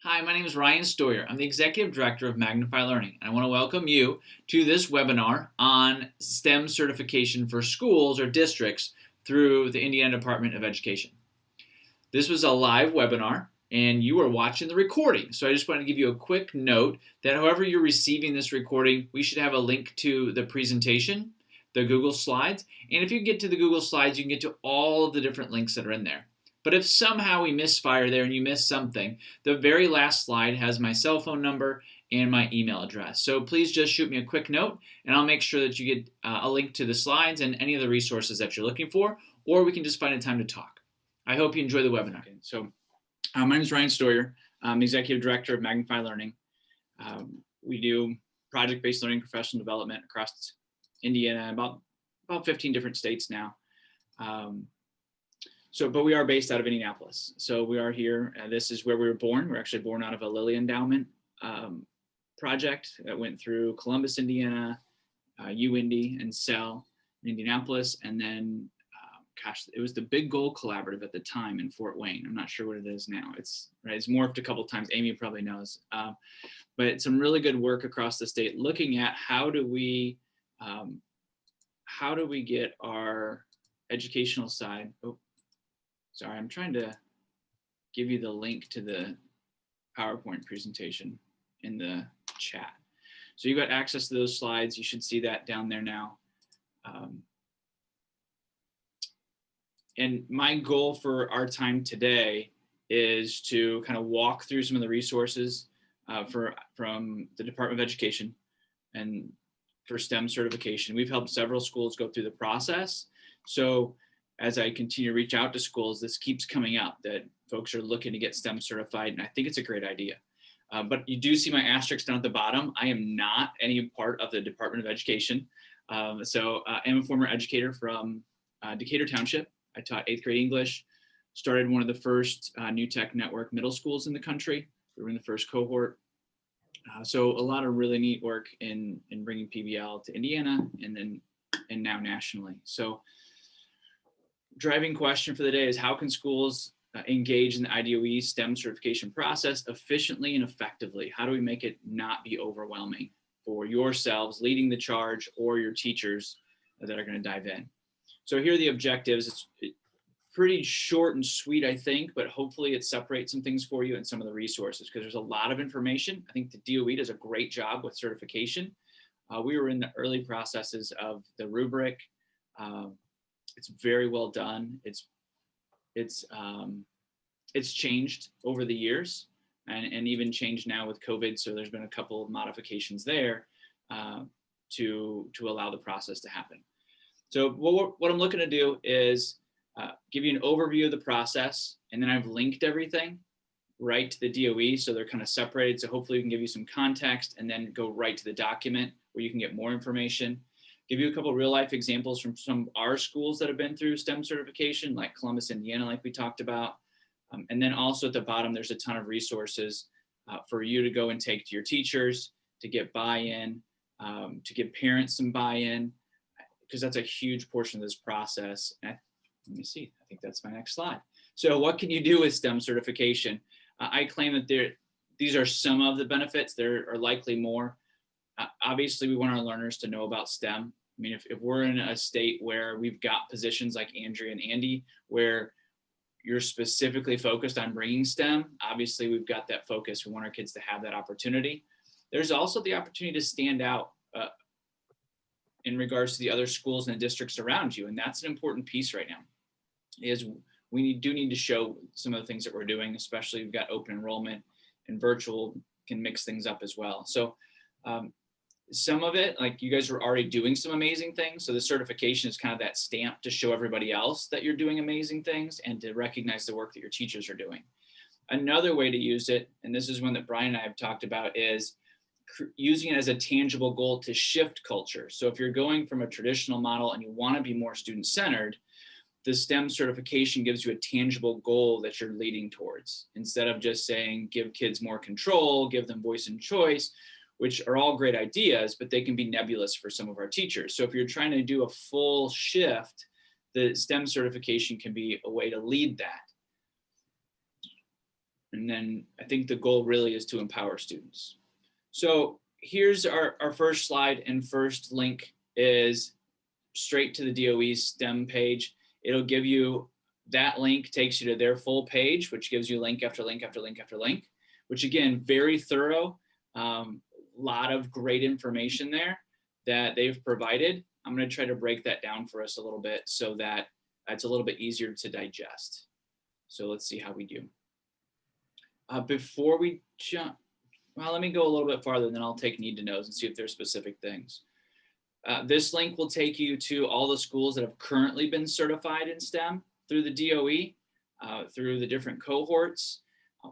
Hi, my name is Ryan Stoyer. I'm the Executive Director of Magnify Learning, and I want to welcome you to this webinar on STEM certification for schools or districts through the Indiana Department of Education. This was a live webinar, and you are watching the recording. So I just want to give you a quick note that however you're receiving this recording, we should have a link to the presentation, the Google Slides, and if you get to the Google Slides, you can get to all of the different links that are in there. But if somehow we misfire there and you miss something, the very last slide has my cell phone number and my email address. So please just shoot me a quick note and I'll make sure that you get a link to the slides and any of the resources that you're looking for, or we can just find a time to talk. I hope you enjoy the webinar. Okay, so my name is Ryan Stoyer. I'm the Executive Director of Magnify Learning. We do project-based learning professional development across Indiana, about 15 different states now. But we are based out of Indianapolis. So we are here. This is where we were born. We're actually born out of a Lilly Endowment project that went through Columbus, Indiana, UIndy, and Cell in Indianapolis. And then, it was the Big Goal Collaborative at the time in Fort Wayne. I'm not sure what it is now. It's morphed a couple of times. Amy probably knows. But some really good work across the state looking at how do we get our educational side. Sorry, I'm trying to give you the link to the PowerPoint presentation in the chat. So you've got access to those slides. You should see that down there now. And my goal for our time today is to kind of walk through some of the resources from the Department of Education and for STEM certification. We've helped several schools go through the process. So as I continue to reach out to schools, this keeps coming up that folks are looking to get STEM certified, and I think it's a great idea. But you do see my asterisk down at the bottom. I am not any part of the Department of Education. I am a former educator from Decatur Township. I taught 8th grade English, started one of the first New Tech Network middle schools in the country. We were in the first cohort. So a lot of really neat work in bringing PBL to Indiana and now nationally. So driving question for the day is how can schools engage in the IDOE STEM certification process efficiently and effectively? How do we make it not be overwhelming for yourselves leading the charge or your teachers that are going to dive in? So here are the objectives. It's pretty short and sweet, I think, but hopefully it separates some things for you and some of the resources because there's a lot of information. I think the DOE does a great job with certification. We were in the early processes of the Rubric. It's very well done. It's changed over the years and even changed now with COVID. So there's been a couple of modifications there to allow the process to happen. So what I'm looking to do is give you an overview of the process, and then I've linked everything right to the DOE. So they're kind of separated. So hopefully we can give you some context and then go right to the document where you can get more information. Give you a couple of real life examples from some of our schools that have been through STEM certification, like Columbus, Indiana, like we talked about. And then also at the bottom, there's a ton of resources for you to go and take to your teachers, to get buy-in, to give parents some buy-in, because that's a huge portion of this process. Let me see, I think that's my next slide. So what can you do with STEM certification? I claim that these are some of the benefits. There are likely more. Obviously, we want our learners to know about STEM. I mean, if we're in a state where we've got positions like Andrea and Andy, where you're specifically focused on bringing STEM, obviously we've got that focus. We want our kids to have that opportunity. There's also the opportunity to stand out in regards to the other schools and the districts around you. And that's an important piece right now, is we do need to show some of the things that we're doing, especially we've got open enrollment and virtual can mix things up as well. So some of it, like you guys are already doing some amazing things. So the certification is kind of that stamp to show everybody else that you're doing amazing things and to recognize the work that your teachers are doing. Another way to use it, and this is one that Brian and I have talked about, is using it as a tangible goal to shift culture. So if you're going from a traditional model and you want to be more student-centered, the STEM certification gives you a tangible goal that you're leading towards, instead of just saying, give kids more control, give them voice and choice, which are all great ideas, but they can be nebulous for some of our teachers. So if you're trying to do a full shift, the STEM certification can be a way to lead that. And then I think the goal really is to empower students. So here's our first slide, and first link is straight to the DOE's STEM page. It'll give you, that link takes you to their full page, which gives you link after link after link after link, which again, very thorough. Lot of great information there that they've provided. I'm going to try to break that down for us a little bit so that it's a little bit easier to digest. So let's see how we do. Before we jump, well, let me go a little bit farther, and then I'll take need to knows and see if there's specific things. This link will take you to all the schools that have currently been certified in STEM through the DOE, through the different cohorts.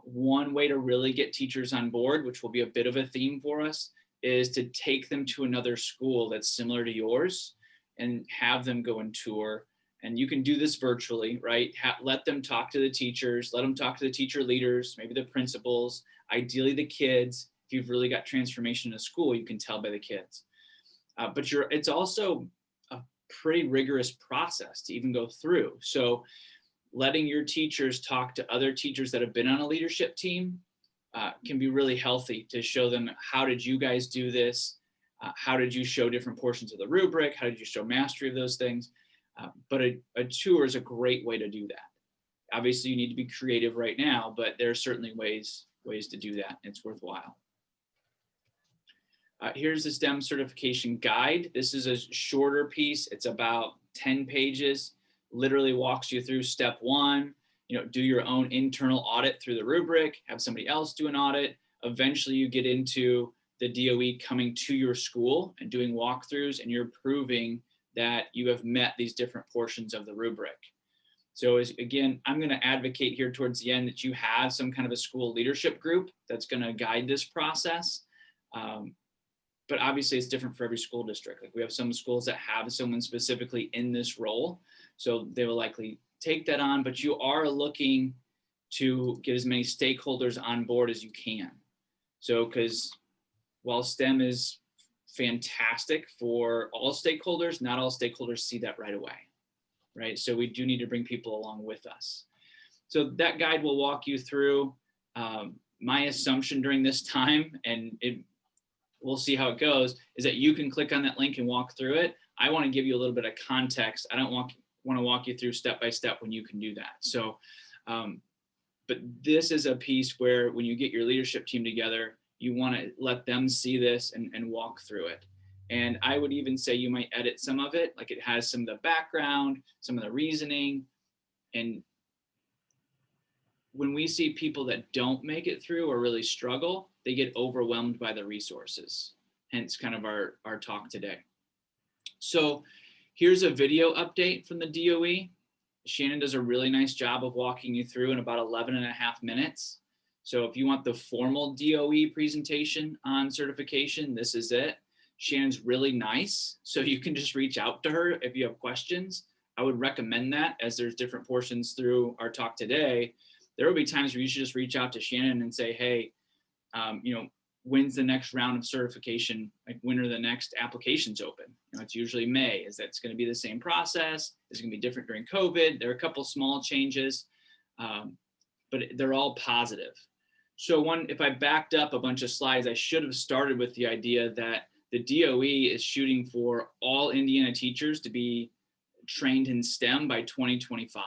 One way to really get teachers on board, which will be a bit of a theme for us, is to take them to another school that's similar to yours and have them go and tour. And you can do this virtually, right? Let them talk to the teachers, let them talk to the teacher leaders, maybe the principals, ideally the kids. If you've really got transformation in a school, you can tell by the kids. But it's also a pretty rigorous process to even go through. So letting your teachers talk to other teachers that have been on a leadership team can be really healthy to show them, how did you guys do this? How did you show different portions of the rubric? How did you show mastery of those things? But a tour is a great way to do that. Obviously, you need to be creative right now, but there are certainly ways to do that. It's worthwhile. Here's the STEM certification guide. This is a shorter piece. It's about 10 pages, literally walks you through step one, do your own internal audit through the rubric, have somebody else do an audit. Eventually you get into the DOE coming to your school and doing walkthroughs, and you're proving that you have met these different portions of the rubric. So again, I'm going to advocate here towards the end that you have some kind of a school leadership group that's going to guide this process. But obviously it's different for every school district. Like we have some schools that have someone specifically in this role, so they will likely take that on, but you are looking to get as many stakeholders on board as you can. So, because while STEM is fantastic for all stakeholders, not all stakeholders see that right away, right? So we do need to bring people along with us. So that guide will walk you through. My assumption during this time, and we'll see how it goes, is that you can click on that link and walk through it. I want to give you a little bit of context. I don't want to walk you through step by step when you can do that. So, but this is a piece where when you get your leadership team together, you want to let them see this and walk through it. And I would even say you might edit some of it, like it has some of the background, some of the reasoning. And when we see people that don't make it through or really struggle, they get overwhelmed by the resources. Hence kind of our talk today. So here's a video update from the DOE. Shannon does a really nice job of walking you through in about 11 and a half minutes. So if you want the formal DOE presentation on certification, this is it. Shannon's really nice, so you can just reach out to her if you have questions. I would recommend that, as there's different portions through our talk today. There will be times where you should just reach out to Shannon and say, hey, when's the next round of certification? Like, when are the next applications open? It's usually May. Is that's going to be the same process? Is it going to be different during COVID? There are a couple small changes, but they're all positive. So if I backed up a bunch of slides, I should have started with the idea that the DOE is shooting for all Indiana teachers to be trained in STEM by 2025.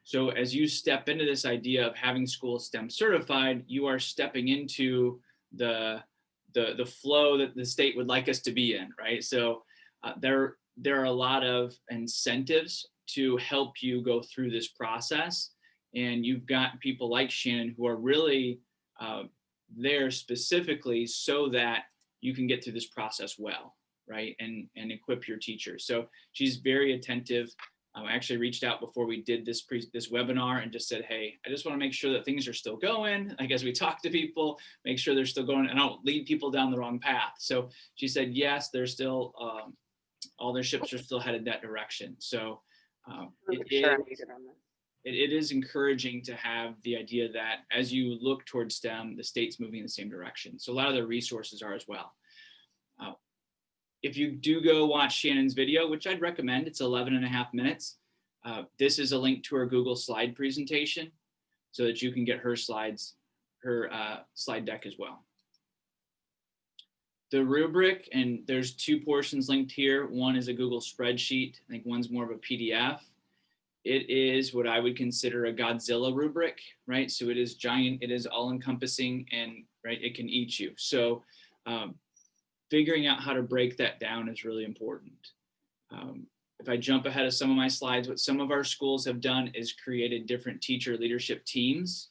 So as you step into this idea of having schools STEM certified, you are stepping into the flow that the state would like us to be in, right? So there are a lot of incentives to help you go through this process. And you've got people like Shannon who are really there specifically so that you can get through this process well, right? And equip your teachers. So she's very attentive. I actually reached out before we did this webinar and just said, hey, I just want to make sure that things are still going. Like, as we talk to people, make sure they're still going and I don't lead people down the wrong path. So she said, yes, they're still, all their ships are still headed that direction. So it is encouraging to have the idea that as you look towards STEM, the state's moving in the same direction. So a lot of the resources are as well. If you do go watch Shannon's video, which I'd recommend, it's 11 and a half minutes. This is a link to her Google slide presentation. so that you can get her slides, her slide deck as well. The rubric, and there's two portions linked here. One is a Google spreadsheet. I think one's more of a PDF. It is what I would consider a Godzilla rubric, right? So it is giant, it is all encompassing, and right, it can eat you. So figuring out how to break that down is really important. If I jump ahead of some of my slides, what some of our schools have done is created different teacher leadership teams.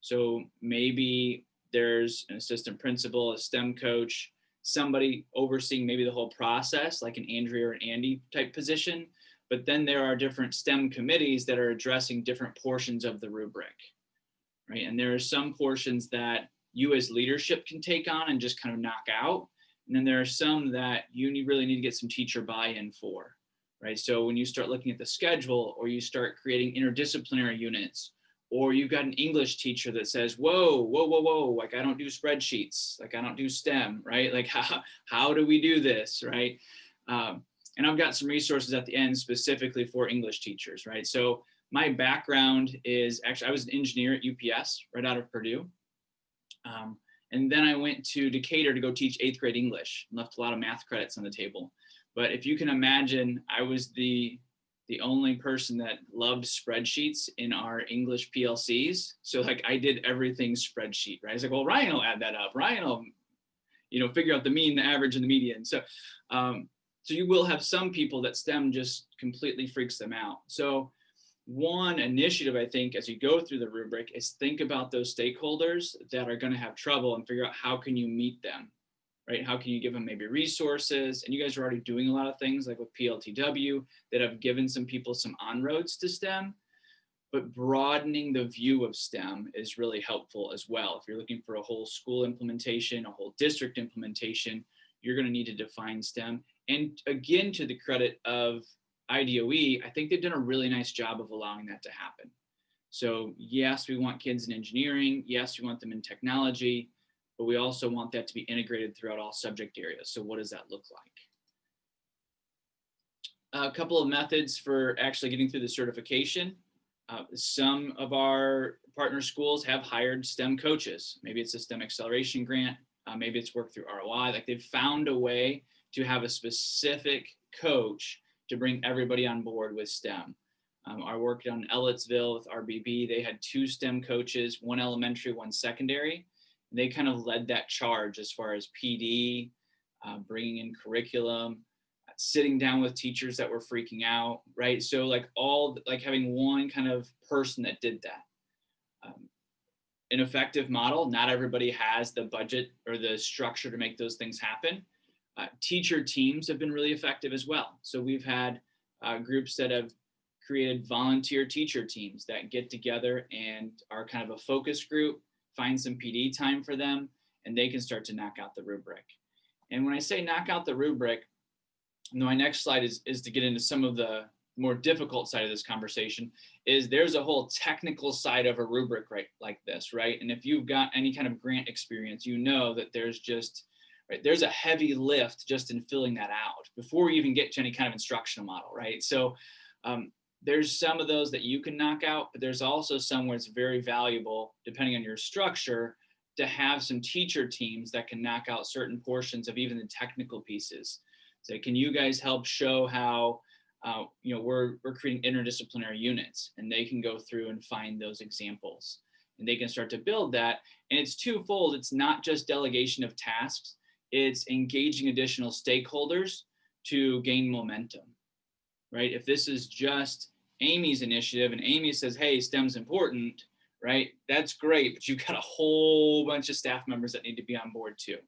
So maybe there's an assistant principal, a STEM coach, somebody overseeing maybe the whole process, like an Andrea or an Andy type position. But then there are different STEM committees that are addressing different portions of the rubric, right? And there are some portions that you as leadership can take on and just kind of knock out. And then there are some that you really need to get some teacher buy-in for, right? So when you start looking at the schedule, or you start creating interdisciplinary units, or you've got an English teacher that says, whoa, like I don't do spreadsheets, like I don't do STEM, right? Like how do we do this, right? And I've got some resources at the end specifically for English teachers, right? So my background is actually, I was an engineer at UPS right out of Purdue. And then I went to Decatur to go teach 8th grade English, left a lot of math credits on the table. But if you can imagine, I was the only person that loved spreadsheets in our English PLCs. So like I did everything spreadsheet, right? I was like, well, Ryan will add that up. Ryan will, figure out the mean, the average, and the median. So, so you will have some people that STEM just completely freaks them out. So one initiative, I think, as you go through the rubric is think about those stakeholders that are going to have trouble and figure out how can you meet them, right? How can you give them maybe resources? And you guys are already doing a lot of things like with PLTW that have given some people some on-roads to STEM, but broadening the view of STEM is really helpful as well. If you're looking for a whole school implementation, a whole district implementation, you're going to need to define STEM. And again, to the credit of IDOE, I think they've done a really nice job of allowing that to happen. So yes, we want kids in engineering. Yes, we want them in technology, but we also want that to be integrated throughout all subject areas. So what does that look like? A couple of methods for actually getting through the certification. Some of our partner schools have hired STEM coaches. Maybe it's a STEM acceleration grant. Maybe it's work through ROI. Like they've found a way to have a specific coach to bring everybody on board with STEM. I worked on Ellettsville with RBB. They had 2 STEM coaches, one elementary, one secondary. They kind of led that charge as far as PD, bringing in curriculum, sitting down with teachers that were freaking out, right? So like having one kind of person that did that. An effective model, not everybody has the budget or the structure to make those things happen. Teacher teams have been really effective as well. So we've had groups that have created volunteer teacher teams that get together and are kind of a focus group, find some PD time for them, and they can start to knock out the rubric. And when I say knock out the rubric, my next slide is to get into some of the more difficult side of this conversation. Is there's a whole technical side of a rubric right like this, right? And if you've got any kind of grant experience, you know that there's just, right, there's a heavy lift just in filling that out before we even get to any kind of instructional model, right? So there's some of those that you can knock out, but there's also some where it's very valuable, depending on your structure, to have some teacher teams that can knock out certain portions of even the technical pieces. So can you guys help show how we're creating interdisciplinary units, and they can go through and find those examples, and they can start to build that. And it's twofold. It's not just delegation of tasks, it's engaging additional stakeholders to gain momentum, right? If this is just Amy's initiative and Amy says, hey, STEM's important, right? That's great, but you've got a whole bunch of staff members that need to be on board too,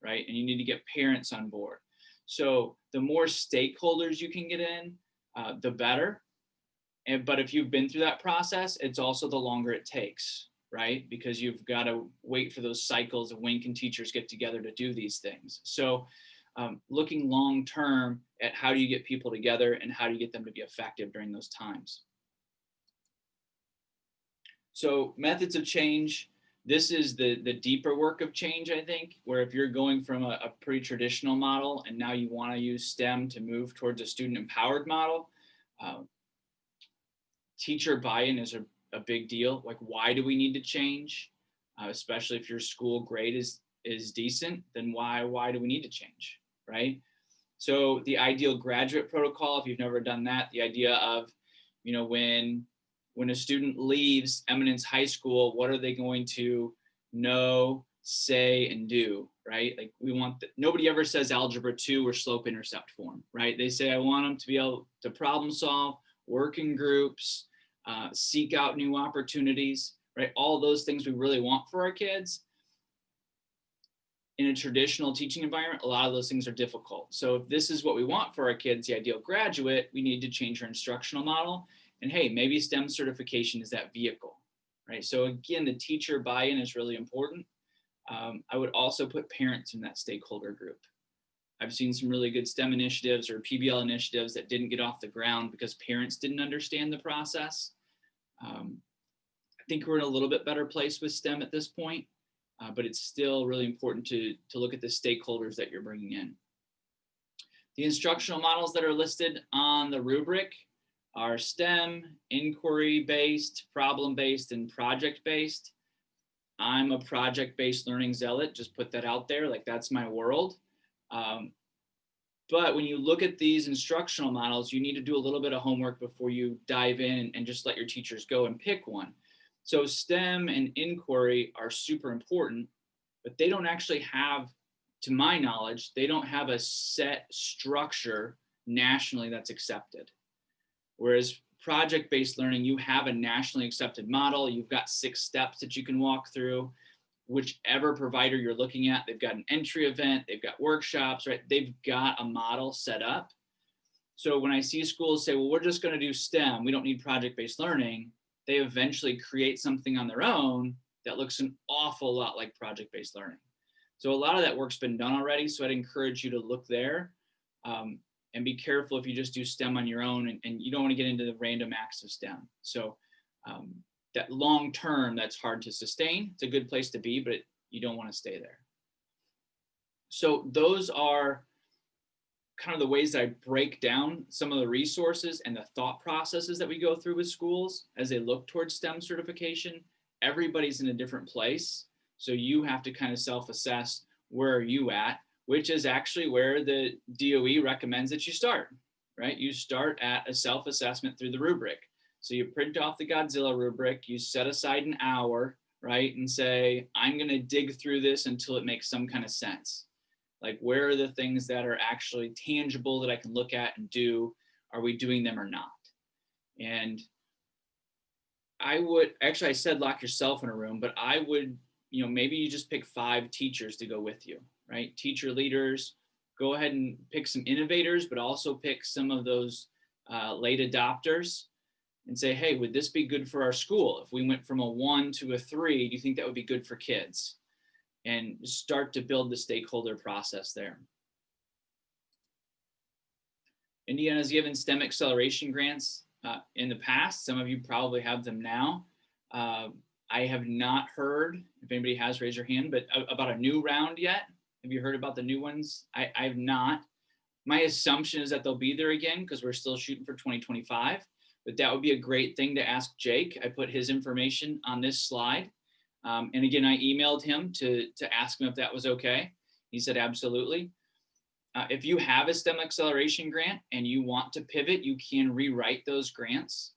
right? And you need to get parents on board. So the more stakeholders you can get in, the better. But if you've been through that process, it's also the longer it takes, right? Because you've got to wait for those cycles of when can teachers get together to do these things. So looking long-term at how do you get people together and how do you get them to be effective during those times. So methods of change. This is the deeper work of change, I think, where if you're going from a pretty traditional model and now you want to use STEM to move towards a student empowered model, teacher buy-in is a a big deal. Like, why do we need to change? Especially if your school grade is decent, then why do we need to change, right? So the ideal graduate protocol, if you've never done that, the idea of, when a student leaves Eminence High School, what are they going to know, say, and do, right? Like, nobody ever says algebra 2 or slope intercept form, right? They say, I want them to be able to problem solve, work in groups, seek out new opportunities, right? All those things we really want for our kids. In a traditional teaching environment, a lot of those things are difficult. So if this is what we want for our kids, the ideal graduate, we need to change our instructional model. And hey, maybe STEM certification is that vehicle, right? So again, the teacher buy-in is really important. I would also put parents in that stakeholder group. I've seen some really good STEM initiatives or PBL initiatives that didn't get off the ground because parents didn't understand the process. I think we're in a little bit better place with STEM at this point. But it's still really important to look at the stakeholders that you're bringing in. The instructional models that are listed on the rubric are STEM, inquiry-based, problem-based, and project-based. I'm a project-based learning zealot, just put that out there, like that's my world. But when you look at these instructional models, you need to do a little bit of homework before you dive in and just let your teachers go and pick one. So STEM and inquiry are super important, but they don't actually have, to my knowledge, they don't have a set structure nationally that's accepted. Whereas project-based learning, you have a nationally accepted model. You've got 6 steps that you can walk through. Whichever provider you're looking at, they've got an entry event, they've got workshops, right? They've got a model set up. So when I see schools say, well, we're just going to do STEM, we don't need project-based learning, they eventually create something on their own that looks an awful lot like project-based learning. So a lot of that work's been done already. So I'd encourage you to look there and be careful if you just do STEM on your own and you don't want to get into the random acts of STEM. So that long term, that's hard to sustain. It's a good place to be, but you don't want to stay there. So those are kind of the ways that I break down some of the resources and the thought processes that we go through with schools as they look towards STEM certification. Everybody's in a different place. So you have to kind of self-assess, where are you at, which is actually where the DOE recommends that you start, right? You start at a self-assessment through the rubric. So you print off the Godzilla rubric, you set aside an hour, right? And say, I'm going to dig through this until it makes some kind of sense. Like, where are the things that are actually tangible that I can look at and do? Are we doing them or not? And I said lock yourself in a room, but I would, maybe you just pick 5 teachers to go with you, right? Teacher leaders, go ahead and pick some innovators, but also pick some of those late adopters and say, hey, would this be good for our school? If we went from a 1 to a 3, do you think that would be good for kids? And start to build the stakeholder process there. Indiana's given STEM acceleration grants in the past. Some of you probably have them now. I have not heard, if anybody has, raise your hand, but about a new round yet. Have you heard about the new ones? I have not. My assumption is that they'll be there again because we're still shooting for 2025, but that would be a great thing to ask Jake. I put his information on this slide. And again, I emailed him to ask him if that was okay. He said, absolutely. If you have a STEM acceleration grant and you want to pivot, you can rewrite those grants.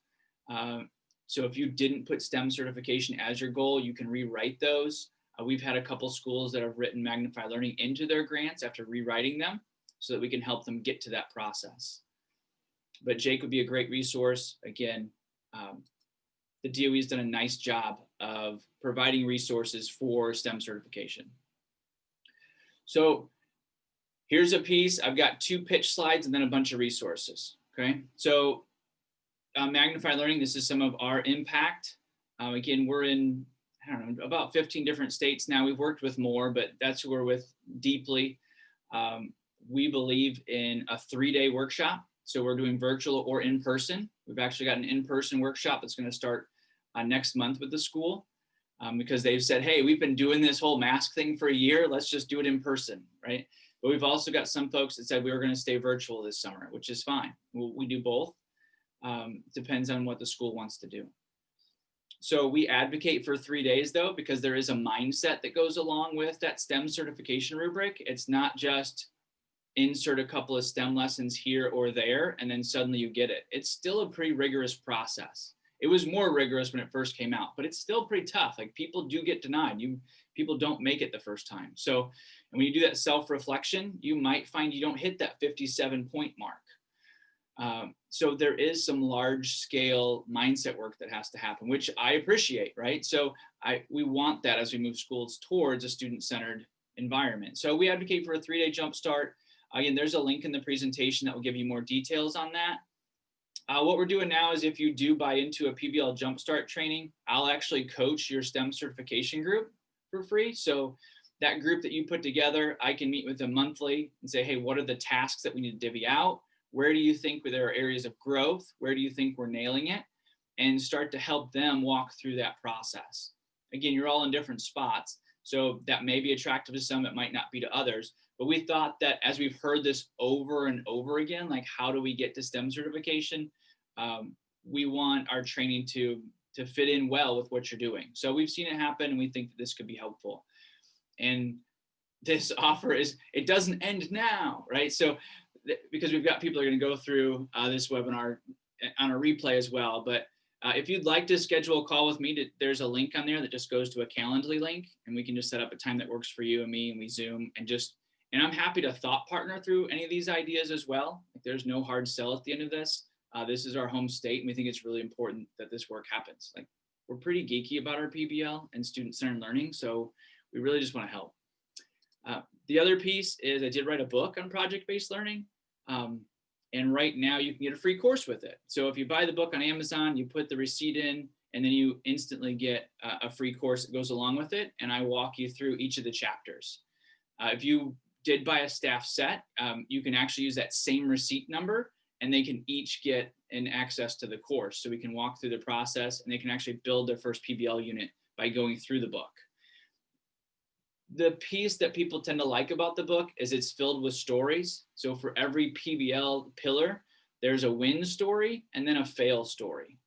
So if you didn't put STEM certification as your goal, you can rewrite those. We've had a couple schools that have written Magnify Learning into their grants after rewriting them so that we can help them get to that process. But Jake would be a great resource. Again, the DOE has done a nice job of providing resources for STEM certification. So here's a piece. I've got 2 pitch slides and then a bunch of resources, okay? So Magnify Learning, this is some of our impact. Again, we're in, I don't know, about 15 different states now. We've worked with more, but that's who we're with deeply. We believe in a 3-day workshop. So we're doing virtual or in person. We've actually got an in-person workshop that's going to start next month with the school because they've said, hey, we've been doing this whole mask thing for a year. Let's just do it in person, right? But we've also got some folks that said we were going to stay virtual this summer, which is fine. We do both. Depends on what the school wants to do. So we advocate for 3 days though, because there is a mindset that goes along with that STEM certification rubric. It's not just insert a couple of STEM lessons here or there, and then suddenly you get it. It's still a pretty rigorous process. It was more rigorous when it first came out, but it's still pretty tough. Like people do get denied. People don't make it the first time. So, and when you do that self-reflection, you might find you don't hit that 57 point mark. So there is some large scale mindset work that has to happen, which I appreciate, right? So we want that as we move schools towards a student-centered environment. So we advocate for a 3-day jumpstart. Again, there's a link in the presentation that will give you more details on that. What we're doing now is if you do buy into a PBL Jumpstart training, I'll actually coach your STEM certification group for free. So that group that you put together, I can meet with them monthly and say, hey, what are the tasks that we need to divvy out? Where do you think there are areas of growth? Where do you think we're nailing it? And start to help them walk through that process. Again, you're all in different spots. So that may be attractive to some, it might not be to others. But we thought that as we've heard this over and over again, like how do we get to STEM certification? We want our training to fit in well with what you're doing. So we've seen it happen and we think that this could be helpful. And this offer it doesn't end now, right? So because we've got people that are going to go through this webinar on a replay as well. But if you'd like to schedule a call with me, there's a link on there that just goes to a Calendly link, and we can just set up a time that works for you and me, and we Zoom and I'm happy to thought partner through any of these ideas as well. Like, there's no hard sell at the end of this. This is our home state, and we think it's really important that this work happens. Like, we're pretty geeky about our PBL and student-centered learning, so we really just want to help. The other piece is I did write a book on project-based learning. And right now you can get a free course with it. So if you buy the book on Amazon, you put the receipt in, and then you instantly get a free course that goes along with it. And I walk you through each of the chapters. If you did buy a staff set, you can actually use that same receipt number, and they can each get an access to the course. So we can walk through the process, and they can actually build their first PBL unit by going through the book. The piece that people tend to like about the book is it's filled with stories. So for every PBL pillar, there's a win story and then a fail story.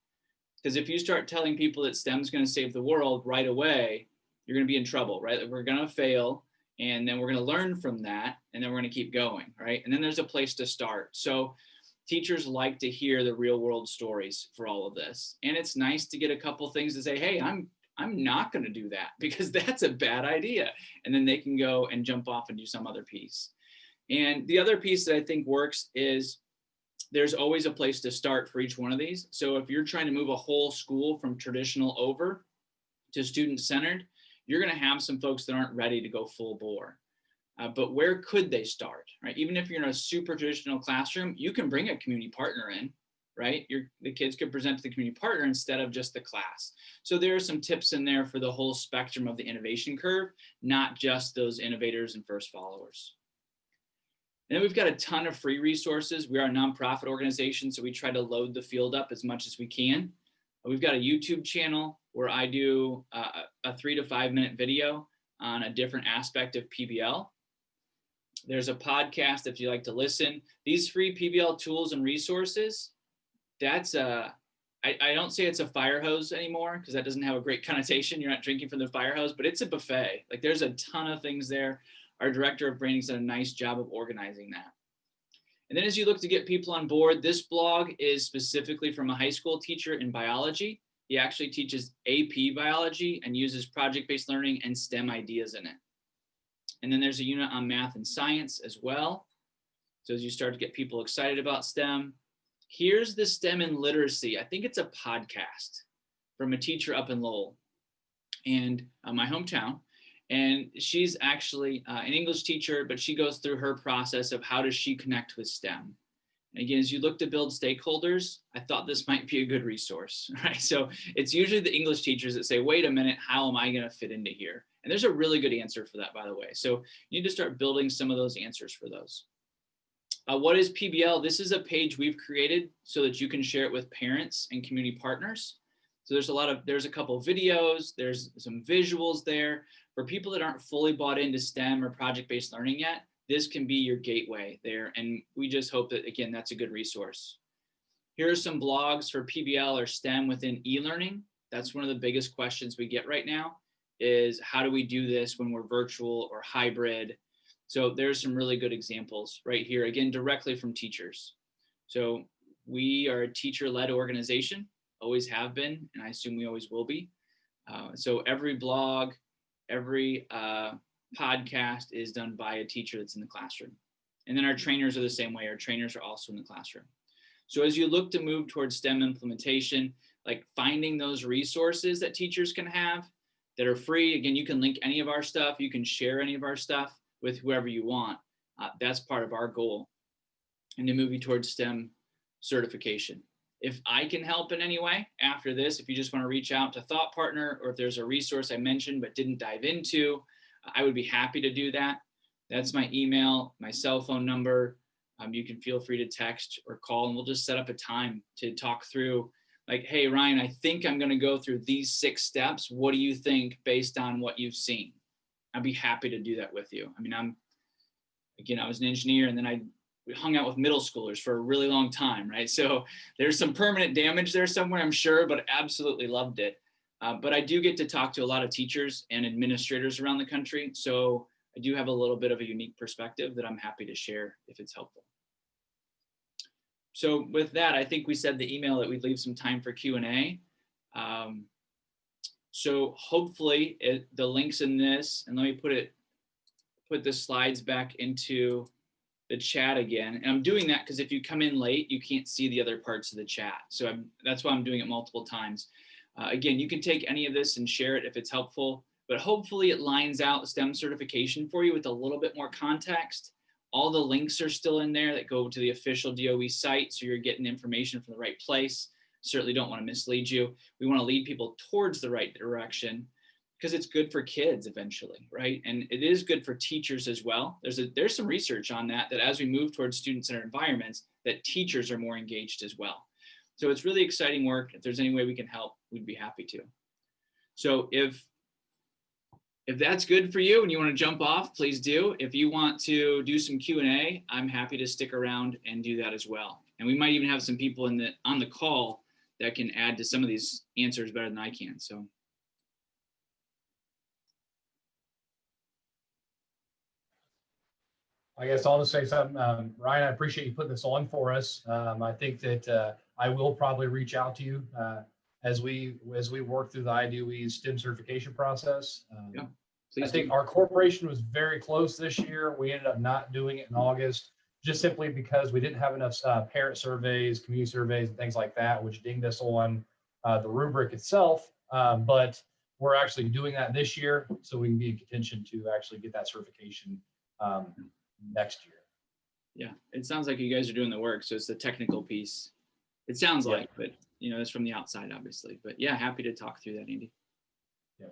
Because if you start telling people that STEM's going to save the world right away, you're going to be in trouble, right? We're going to fail, and then we're going to learn from that, and then we're going to keep going, right? And then there's a place to start. So teachers like to hear the real world stories for all of this. And it's nice to get a couple things to say, hey, I'm not going to do that because that's a bad idea. And then they can go and jump off and do some other piece. And the other piece that I think works is there's always a place to start for each one of these. So if you're trying to move a whole school from traditional over to student-centered, you're going to have some folks that aren't ready to go full bore. But where could they start, right? Even if you're in a super traditional classroom, you can bring a community partner in, right? The kids could present to the community partner instead of just the class. So there are some tips in there for the whole spectrum of the innovation curve, not just those innovators and first followers. And then we've got a ton of free resources. We are a nonprofit organization, so we try to load the field up as much as we can. We've got a YouTube channel where I do a 3 to 5 minute video on a different aspect of PBL. There's a podcast if you like to listen. These free PBL tools and resources, I don't say it's a fire hose anymore because that doesn't have a great connotation. You're not drinking from the fire hose, but it's a buffet. Like, there's a ton of things there. Our director of branding's done a nice job of organizing that. And then as you look to get people on board, this blog is specifically from a high school teacher in biology. He actually teaches AP biology and uses project-based learning and STEM ideas in it. And then there's a unit on math and science as well. So as you start to get people excited about STEM, here's the STEM and literacy. I think it's a podcast from a teacher up in Lowell and my hometown. And she's actually an English teacher, but she goes through her process of how does she connect with STEM. And again, as you look to build stakeholders, I thought this might be a good resource, right? So it's usually the English teachers that say, wait a minute, how am I going to fit into here? And there's a really good answer for that, by the way. So you need to start building some of those answers for those. What is PBL? This is a page we've created so that you can share it with parents and community partners. So there's a couple of videos, there's some visuals there. For people that aren't fully bought into STEM or project-based learning yet, this can be your gateway there. And we just hope that, again, that's a good resource. Here are some blogs for PBL or STEM within e-learning. That's one of the biggest questions we get right now is how do we do this when we're virtual or hybrid? So there's some really good examples right here, again, directly from teachers. So we are a teacher-led organization, always have been, and I assume we always will be. So every blog, every podcast is done by a teacher that's in the classroom. And then our trainers are the same way. Our trainers are also in the classroom. So as you look to move towards STEM implementation, like finding those resources that teachers can have that are free. Again, you can link any of our stuff. You can share any of our stuff with whoever you want. That's part of our goal. And to move you towards STEM certification. If I can help in any way after this, if you just want to reach out to Thought Partner, or if there's a resource I mentioned but didn't dive into, I would be happy to do that. That's my email, my cell phone number. You can feel free to text or call, and we'll just set up a time to talk through, like, hey, Ryan, I think I'm going to go through these 6 steps. What do you think based on what you've seen? I'd be happy to do that with you. I mean, I was an engineer, and then we hung out with middle schoolers for a really long time, right? So there's some permanent damage there somewhere, I'm sure, but absolutely loved it. But I do get to talk to a lot of teachers and administrators around the country. So I do have a little bit of a unique perspective that I'm happy to share if it's helpful. So with that, I think we said the email that we'd leave some time for Q&A. So hopefully the links in this, and let me put the slides back into the chat again. And I'm doing that because if you come in late, you can't see the other parts of the chat. So that's why I'm doing it multiple times. Again, you can take any of this and share it if it's helpful, but hopefully it lines out STEM certification for you with a little bit more context. All the links are still in there that go to the official DOE site, so you're getting information from the right place. Certainly don't want to mislead you. We want to lead people towards the right direction because it's good for kids eventually, right? And it is good for teachers as well. There's some research on that as we move towards student-centered environments, that teachers are more engaged as well. So it's really exciting work. If there's any way we can help, we'd be happy to. So if that's good for you and you want to jump off, please do. If you want to do some Q&A, I'm happy to stick around and do that as well. And we might even have some people on the call that can add to some of these answers better than I can. So. I guess I'll just say something. Ryan, I appreciate you putting this on for us. I think that I will probably reach out to you as we work through the IDOE STEM certification process. Yeah, I think our corporation was very close this year. We ended up not doing it in August, just simply because we didn't have enough parent surveys, community surveys, and things like that, which dinged us on the rubric itself. But we're actually doing that this year, so we can be in contention to actually get that certification next year. Yeah, it sounds like you guys are doing the work. So it's the technical piece. It sounds like, but it's from the outside, obviously. But yeah, happy to talk through that, Andy. Yeah.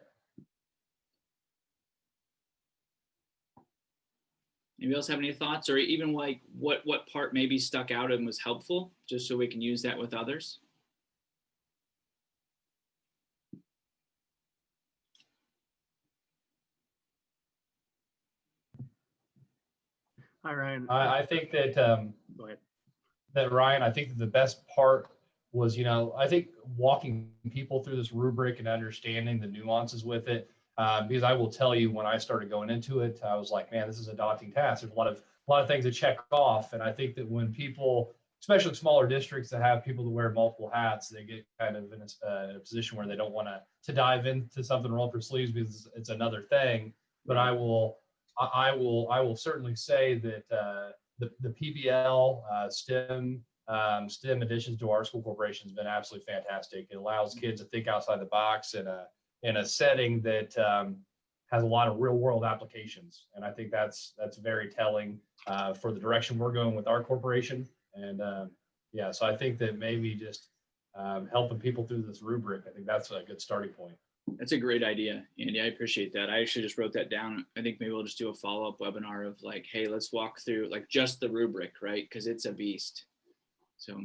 Anybody else have any thoughts, or even like what part maybe stuck out and was helpful, just so we can use that with others? Hi, Ryan. I think that Go ahead. that Ryan, I think that the best part was, I think walking people through this rubric and understanding the nuances with it, because I will tell you, when I started going into it, I was like, man, this is a daunting task. There's a lot of things to check off, and I think that when people, especially smaller districts that have people to wear multiple hats, they get kind of in a position where they don't want to dive into something, roll up their sleeves because it's another thing. But I will certainly say that the PBL STEM additions to our school corporation has been absolutely fantastic. It allows kids to think outside the box in a setting that has a lot of real world applications, and I think that's very telling for the direction we're going with our corporation. And so I think that maybe just helping people through this rubric, I think that's a good starting point. That's a great idea, Andy. I appreciate that. I actually just wrote that down. I think maybe we'll just do a follow-up webinar of like, hey, let's walk through like just the rubric, right? Because it's a beast. So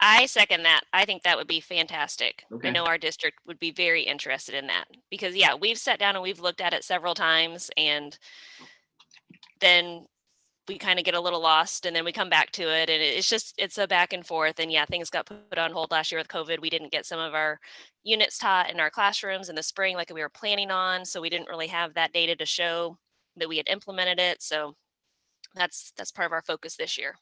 I second that. I think that would be fantastic. Okay. I know our district would be very interested in that because we've sat down and we've looked at it several times, and then we kind of get a little lost and then we come back to it, and it's a back and forth. And yeah, things got put on hold last year with COVID. We didn't get some of our units taught in our classrooms in the spring like we were planning on, so we didn't really have that data to show that we had implemented it. So that's part of our focus this year.